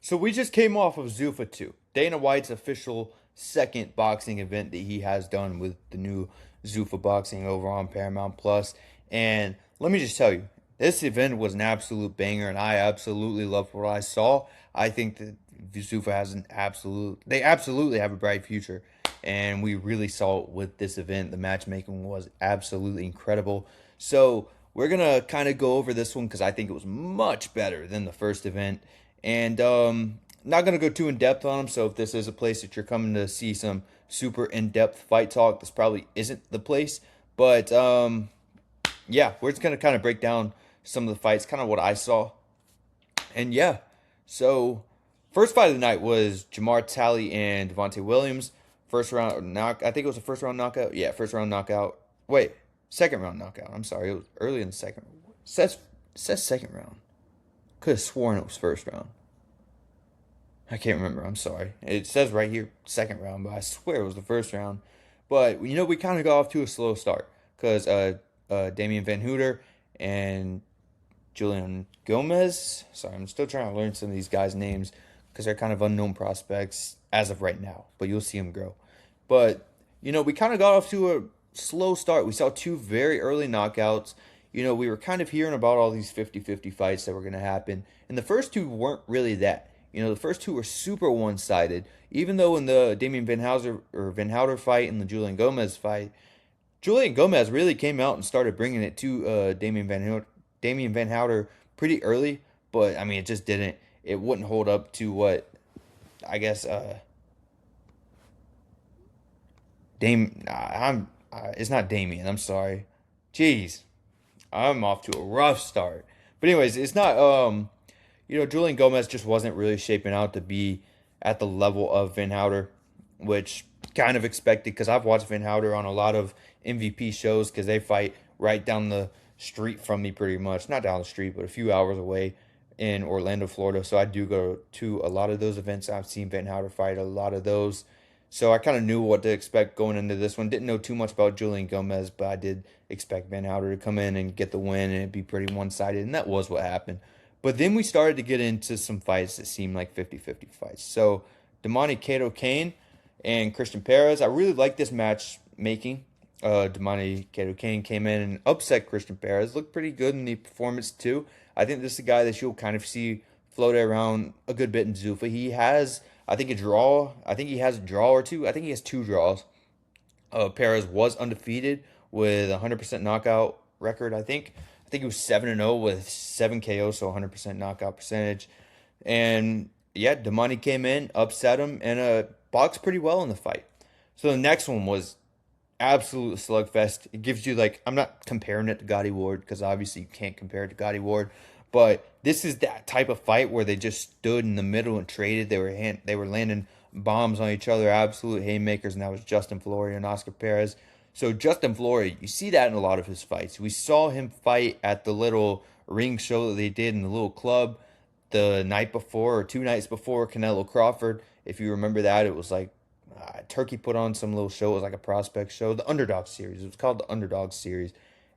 So we just came off of Zuffa 2, Dana White's official second boxing event that he has done with the new Zuffa boxing over on Paramount Plus. And let me just tell you, this event was an absolute banger, and I absolutely loved what I saw. I think that Zuffa has they absolutely have a bright future, and we really saw it with this event. The matchmaking was absolutely incredible. So we're gonna kind of go over this one because I think it was much better than the first event, and not gonna go too in depth on them. So if this is a place that you're coming to see some super in depth fight talk, this probably isn't the place. But yeah, we're just gonna kind of break down some of the fights, kind of what I saw, and yeah. So first fight of the night was Jamar Talley and Devontae Williams. First round knock. I think it was a first round knockout. Yeah, first round knockout. Wait, second round knockout. I'm sorry, it was early in the second. Says second round. Could have sworn it was first round. I can't remember. I'm sorry. It says right here second round, but I swear it was the first round. But we kind of got off to a slow start because Damian Van Hooter and Julian Gomez. Sorry, I'm still trying to learn some of these guys' names because they're kind of unknown prospects as of right now, but you'll see them grow. But, we kind of got off to a slow start. We saw two very early knockouts. We were kind of hearing about all these 50-50 fights that were going to happen, and the first two weren't really that. The first two were super one-sided, even though in the Damian Van Houter fight and the Julian Gomez fight, Julian Gomez really came out and started bringing it to Damian Van Houter pretty early, but I mean it just didn't. It wouldn't hold up to what I guess it's not Damien. I'm sorry. Jeez, I'm off to a rough start. But anyways, it's not Julian Gomez just wasn't really shaping out to be at the level of Van Houter, which kind of expected because I've watched Van Houter on a lot of MVP shows because they fight right down the street from me pretty much. Not down the street, but a few hours away in Orlando, Florida. So I do go to a lot of those events. I've seen Van Houter fight a lot of those. So I kind of knew what to expect going into this one. Didn't know too much about Julian Gomez, but I did expect Van Houter to come in and get the win and it'd be pretty one-sided, and that was what happened. But then we started to get into some fights that seemed like 50-50 fights. So Damani Kato Kane and Christian Perez. I really like this matchmaking. Damani Kato Kane came in and upset Christian Perez. Looked pretty good in the performance too. I think this is a guy that you'll kind of see float around a good bit in Zuffa. He has, I think, a draw. I think he has a draw or two. I think he has two draws. Perez was undefeated with a 100% knockout record, I think. I think he was 7-0 with 7 KOs, so 100% knockout percentage. And yeah, Damani came in, upset him, and boxed pretty well in the fight. So the next one was absolute slugfest. It gives you I'm not comparing it to Gotti Ward because obviously you can't compare it to Gotti Ward, but this is that type of fight where they just stood in the middle and traded. They were landing bombs on each other, absolute haymakers, and that was Justin Flory and Oscar Perez. So Justin Flory, you see that in a lot of his fights. We saw him fight at the little ring show that they did in the little club the night before or 2 nights before Canelo Crawford. If you remember that, it was Turkey put on some little show. It was like a prospect show, the Underdog Series. It was called the Underdog Series,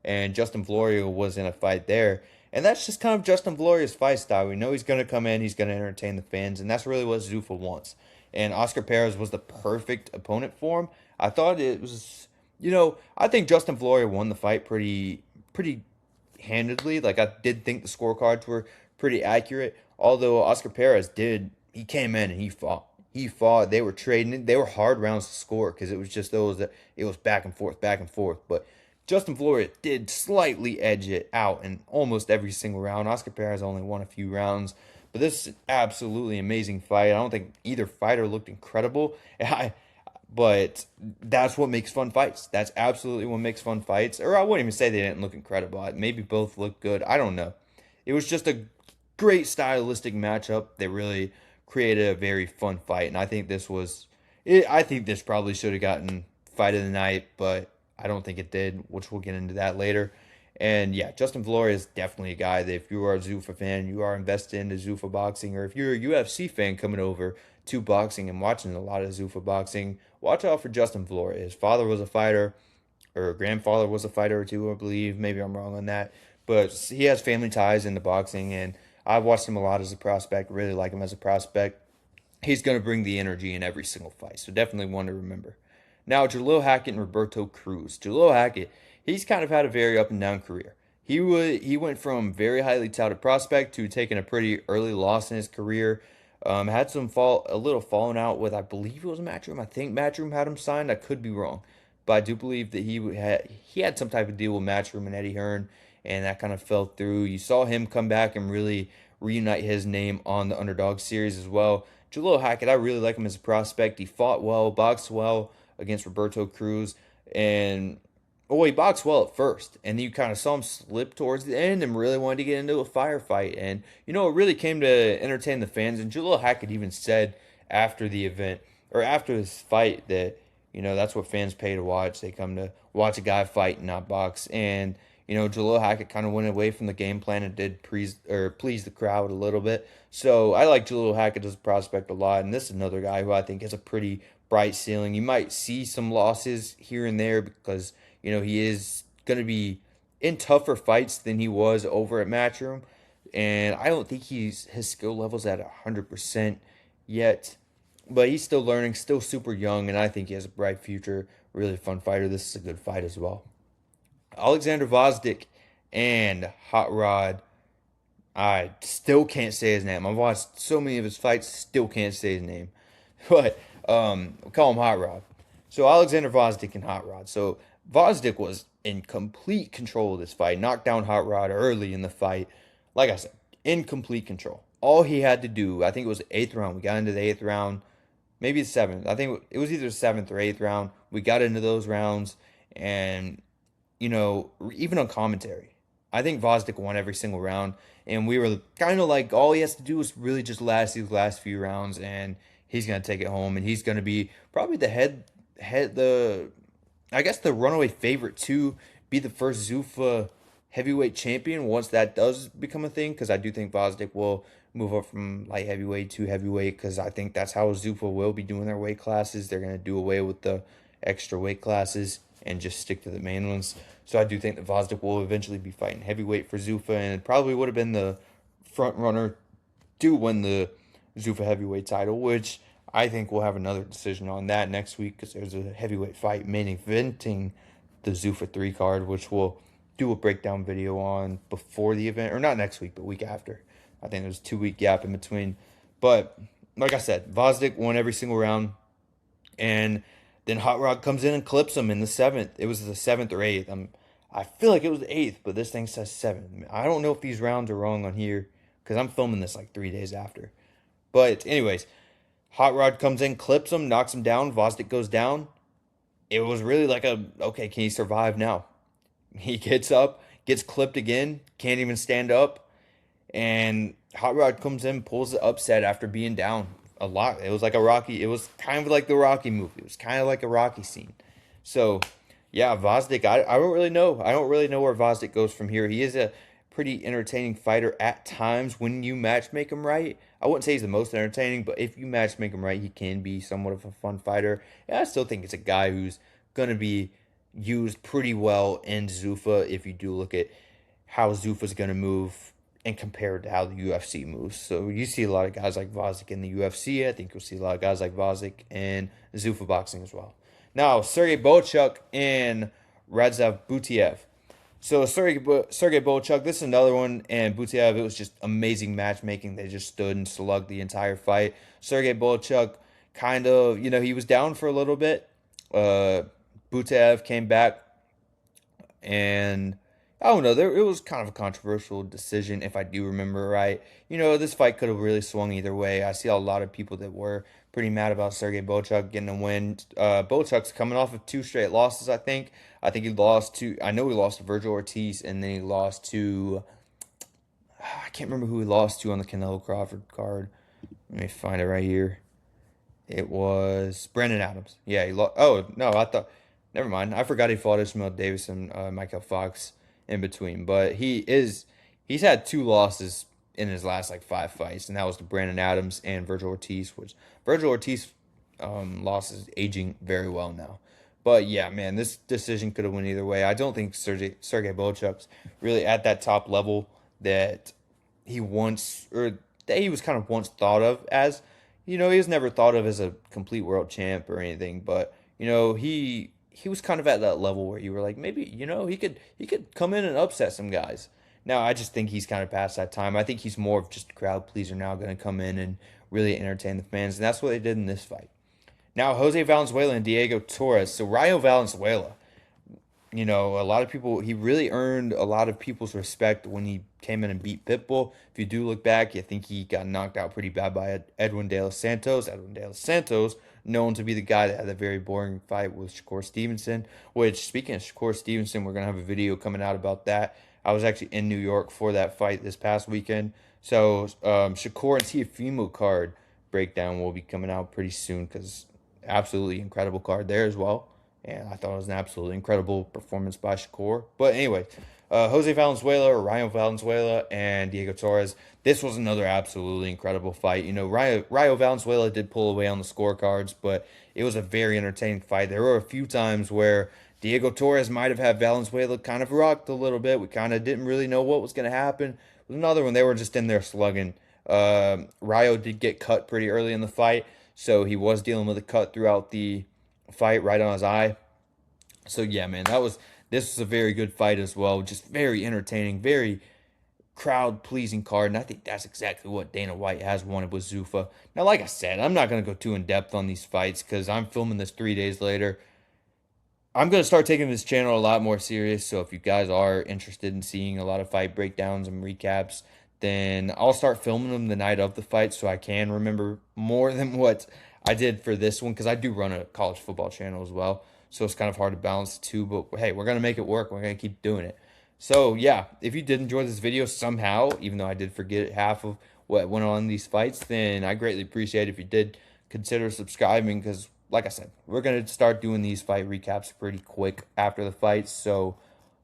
and Justin Florio was in a fight there. And that's just kind of Justin Florio's fight style. We know he's going to come in, he's going to entertain the fans, and that's really what Zuffa wants. And Oscar Perez was the perfect opponent for him. I thought it was, I think Justin Florio won the fight pretty handedly. I did think the scorecards were pretty accurate. Although Oscar Perez he came in and he fought. He fought. They were trading. They were hard rounds to score because it was just those that it was back and forth, back and forth. But Justin Florio did slightly edge it out in almost every single round. Oscar Perez only won a few rounds. But this is an absolutely amazing fight. I don't think either fighter looked incredible. But that's what makes fun fights. That's absolutely what makes fun fights. Or I wouldn't even say they didn't look incredible. Maybe both looked good. I don't know. It was just a great stylistic matchup that really created a very fun fight. And I think this was I think this probably should have gotten fight of the night, but I don't think it did, which we'll get into that later. And yeah, Justin Florio is definitely a guy that if you are a Zuffa fan, you are invested into Zuffa boxing, or if you're a UFC fan coming over to boxing and watching a lot of Zuffa boxing, watch out for Justin Florio. His father was a fighter, or grandfather was a fighter or two, I believe. Maybe I'm wrong on that. But he has family ties into boxing, and I've watched him a lot as a prospect, really like him as a prospect. He's going to bring the energy in every single fight. So definitely one to remember. Now, Jalil Hackett and Roberto Cruz. Jalil Hackett, he's kind of had a very up and down career. He went from very highly touted prospect to taking a pretty early loss in his career. Had a little falling out with, I believe it was Matchroom. I think Matchroom had him signed. I could be wrong, but I do believe that he had some type of deal with Matchroom and Eddie Hearn, and that kind of fell through. You saw him come back and really reunite his name on the Underdog Series as well. Jalil Hackett, I really like him as a prospect. He fought well, boxed well against Roberto Cruz, and he boxed well at first, and you kind of saw him slip towards the end and really wanted to get into a firefight. And, it really came to entertain the fans. And Jalil Hackett even said after the event, or after this fight, that, that's what fans pay to watch. They come to watch a guy fight and not box. And, Jalil Hackett kind of went away from the game plan and did please the crowd a little bit. So I like Jalil Hackett as a prospect a lot. And this is another guy who I think has a pretty bright ceiling. You might see some losses here and there because he is going to be in tougher fights than he was over at Matchroom. And I don't think his skill level's at 100% yet. But he's still learning, still super young, and I think he has a bright future. Really fun fighter. This is a good fight as well. Alexander Vosdick and Hot Rod. I still can't say his name. I've watched so many of his fights, still can't say his name. But we'll call him Hot Rod. So Alexander Vosdick and Hot Rod. So Vosdick was in complete control of this fight, knocked down Hot Rod early in the fight. Like I said, in complete control. All he had to do, I think it was the 8th round. We got into the 8th round, maybe the 7th. I think it was either the 7th or 8th round. We got into those rounds, and, even on commentary, I think Vosdick won every single round, and we were kind of like, all he has to do is really just last these last few rounds, and he's going to take it home, and he's going to be probably I guess the runaway favorite to be the first Zuffa heavyweight champion once that does become a thing, because I do think Vosdick will move up from light heavyweight to heavyweight, because I think that's how Zuffa will be doing their weight classes. They're going to do away with the extra weight classes and just stick to the main ones. So I do think that Vosdick will eventually be fighting heavyweight for Zuffa, and it probably would have been the front runner to win the Zuffa heavyweight title, which I think we'll have another decision on that next week, because there's a heavyweight fight main eventing the Zuffa 3 card, which we'll do a breakdown video on before the event, or not next week, but week after. I think there's a 2-week gap in between. But like I said, Vosdick won every single round, and then Hot Rod comes in and clips him in the 7th. It was the 7th or 8th. I feel like it was the 8th, but this thing says 7th. I don't know if these rounds are wrong on here, because I'm filming this like 3 days after. But anyways, Hot Rod comes in, clips him, knocks him down. Vosdick goes down. It was really like okay, can he survive now? He gets up, gets clipped again, can't even stand up. And Hot Rod comes in, pulls the upset after being down a lot. It was kind of like the Rocky movie. It was kind of like a Rocky scene. So, yeah, Vosdick, I don't really know. I don't really know where Vosdick goes from here. He is a pretty entertaining fighter at times when you matchmake him right. I wouldn't say he's the most entertaining, but if you matchmake him right, he can be somewhat of a fun fighter. And I still think it's a guy who's going to be used pretty well in Zuffa if you do look at how Zuffa's going to move and compared to how the UFC moves. So you see a lot of guys like Vosdick in the UFC. I think you'll see a lot of guys like Vosdick in Zuffa boxing as well. Now, Sergey Bochuk and Radzav Butiev. So Sergey Bochuk, this is another one, and Butiev, it was just amazing matchmaking. They just stood and slugged the entire fight. Sergey Bochuk kind of, he was down for a little bit. Butiev came back, and I don't know, it was kind of a controversial decision, if I do remember right. This fight could have really swung either way. I see a lot of people that were pretty mad about Sergey Bochuk getting a win. Bochuk's coming off of 2 straight losses, I think. I think he lost to Virgil Ortiz, and then he lost to, I can't remember who he lost to on the Canelo Crawford card. Let me find it right here. It was Brandon Adams. Yeah, he lost. Oh, no, never mind. I forgot he fought Ismail Davis and Michael Fox in between. But he's had 2 losses in his last 5 fights, and that was to Brandon Adams and Virgil Ortiz, which Virgil Ortiz loss is aging very well now. But yeah, man, this decision could have went either way. I don't think Sergey Bochuk's really at that top level that he once, or that he was kind of once thought of as. He was never thought of as a complete world champ or anything, but he was kind of at that level where you were like, maybe, he could come in and upset some guys. Now I just think he's kind of past that time. I think he's more of just a crowd pleaser now, going to come in and really entertain the fans, and that's what they did in this fight. Now Jose Valenzuela and Diego Torres. So Rayo Valenzuela, a lot of people, he really earned a lot of people's respect when he came in and beat Pitbull. If you do look back, I think he got knocked out pretty bad by Edwin De Los Santos. Edwin De Los Santos, known to be the guy that had a very boring fight with Shakur Stevenson, which, speaking of Shakur Stevenson, we're going to have a video coming out about that. I was actually in New York for that fight this past weekend. So Shakur and Tiafimo card breakdown will be coming out pretty soon, because absolutely incredible card there as well. And I thought it was an absolutely incredible performance by Shakur. But anyway, Jose Valenzuela, or Rayo Valenzuela, and Diego Torres. This was another absolutely incredible fight. Rayo Valenzuela did pull away on the scorecards, but it was a very entertaining fight. There were a few times where Diego Torres might have had Valenzuela kind of rocked a little bit. We kind of didn't really know what was going to happen. There was another one, they were just in there slugging. Rayo did get cut pretty early in the fight, so he was dealing with a cut throughout the fight right on his eye. So yeah, man, this was a very good fight as well. Just very entertaining, very crowd pleasing card, and I think that's exactly what Dana White has wanted with Zuffa. Now, like I said, I'm not gonna go too in depth on these fights because I'm filming this 3 days later. I'm gonna start taking this channel a lot more serious. So if you guys are interested in seeing a lot of fight breakdowns and recaps, then I'll start filming them the night of the fight so I can remember more than what I did for this one, because I do run a college football channel as well. So it's kind of hard to balance the two, but hey, we're going to make it work. We're going to keep doing it. So yeah, if you did enjoy this video somehow, even though I did forget half of what went on in these fights, then I greatly appreciate it if you did consider subscribing, because like I said, we're going to start doing these fight recaps pretty quick after the fights, so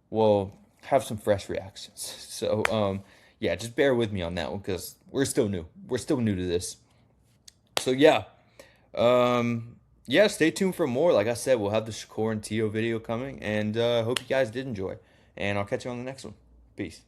we'll have some fresh reactions. So yeah, just bear with me on that one, because we're still new. We're still new to this. So yeah. Yeah, stay tuned for more. Like I said, we'll have the Shakur and Tio video coming, and hope you guys did enjoy. And I'll catch you on the next one. Peace.